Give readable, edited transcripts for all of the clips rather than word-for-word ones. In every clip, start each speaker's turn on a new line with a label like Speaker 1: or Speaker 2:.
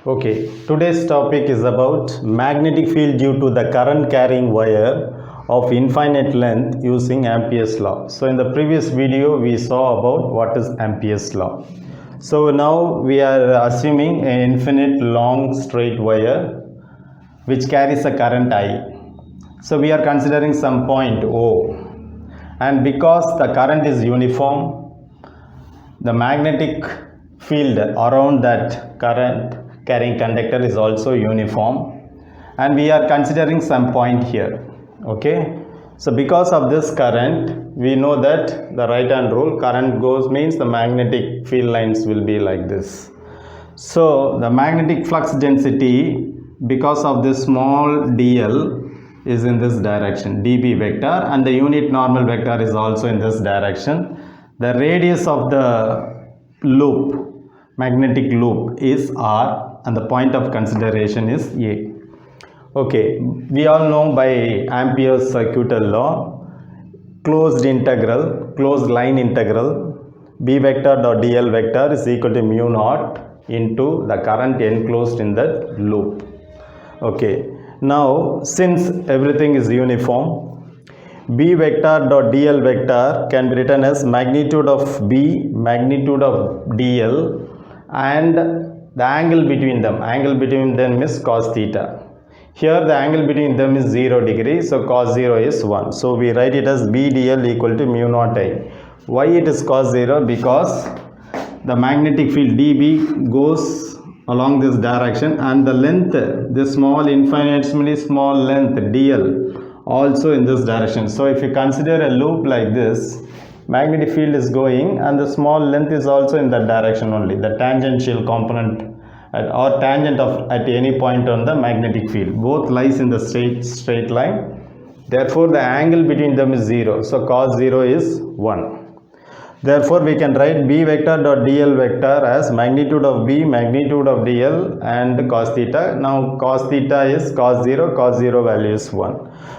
Speaker 1: Okay, today's topic is about magnetic field due to the current carrying wire of infinite length using Ampere's law. So in the previous video we saw about what is Ampere's law. So now we are assuming an infinite long straight wire which carries a current I. So we are considering some point O, and because the current is uniform, the magnetic field around that current carrying conductor is also uniform, and we are considering some point here. Okay, so because of this current, we know that the right hand rule, current goes means the magnetic field lines will be like this. So the magnetic flux density, because of this small dl, is in this direction, dB vector, and the unit normal vector is also in this direction. The radius of the loop, magnetic loop, is r, and the point of consideration is A. Okay, we all know by Ampere's circuital law, closed line integral, B vector dot dl vector is equal to mu naught into the current enclosed in that loop. Okay, now since everything is uniform, B vector dot dl vector can be written as magnitude of B, magnitude of dl, and the angle between them is cos theta. Here the angle between them is 0 degree, so cos 0 is 1. So we write it as B dl equal to mu naught I. Why it is cos 0? Because the magnetic field dB goes along this direction, and the length, this small infinitesimally small length dl, also in this direction. So if you consider a loop like this, magnetic field is going and the small length is also in that direction only, the tangential component or tangent of at any point on the magnetic field, both lies in the straight line. Therefore the angle between them is 0, so cos 0 is 1. Therefore we can write B vector dot dl vector as magnitude of B, magnitude of dl, and cos theta. Now cos theta is cos 0 value is 1,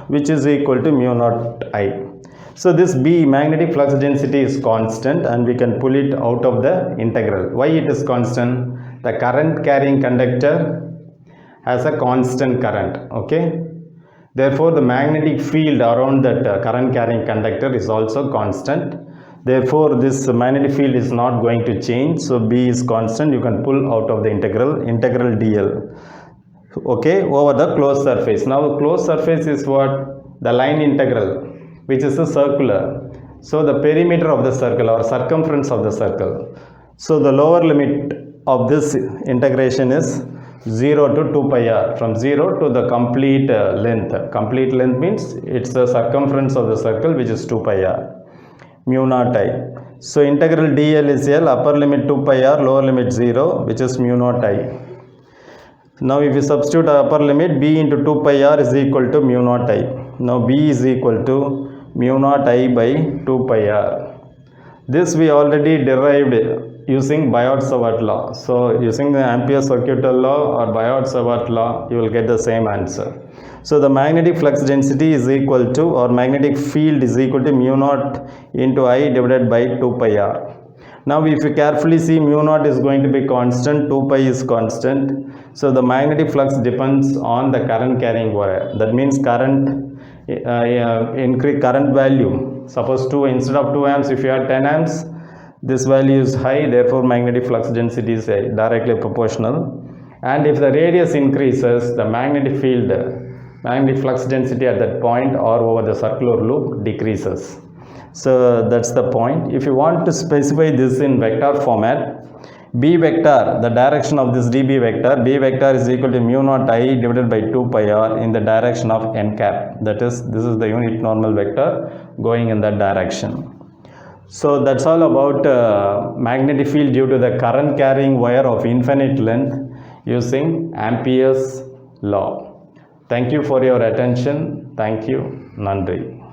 Speaker 1: which is equal to mu naught I. So this B, magnetic flux density, is constant, and we can pull it out of the integral. Why it is constant? The current carrying conductor has a constant current. Okay, therefore the magnetic field around that current carrying conductor is also constant. Therefore this magnetic field is not going to change, so B is constant. You can pull out of the integral dl, okay, over the closed surface. Now the closed surface is what? The line integral, which is a circular. So the perimeter of the circle or circumference of the circle. So the lower limit of this integration is 0 to 2 pi r, from 0 to the complete length. Complete length means it's the circumference of the circle, which is 2 pi r, mu naught I. So integral dl is L, upper limit 2 pi r, lower limit 0, which is mu naught I. Now if you substitute upper limit, B into 2 pi r is equal to mu naught I. Now B is equal to mu naught I by 2 pi r. This we already derived using Biot-Savart law. So using the Ampere's circuital law or Biot-Savart law, you will get the same answer. So the magnetic flux density is equal to, or magnetic field is equal to, mu naught into I divided by 2 pi r. Now if you carefully see, mu naught is going to be constant, 2 pi is constant. So the magnetic flux depends on the current carrying wire. That means current current value. Suppose instead of 2 amps, if you have 10 amps, this value is high, therefore magnetic flux density is directly proportional. And if the radius increases, the magnetic field, magnetic flux density at that point or over the circular loop decreases. So that's the point. If you want to specify this in vector format, B vector, the direction of this dB vector, B vector is equal to mu naught I divided by 2 pi r in the direction of n cap. That is, this is the unit normal vector going in that direction. So that's all about magnetic field due to the current carrying wire of infinite length using Ampere's law. Thank you for your attention. Thank you. Nandri.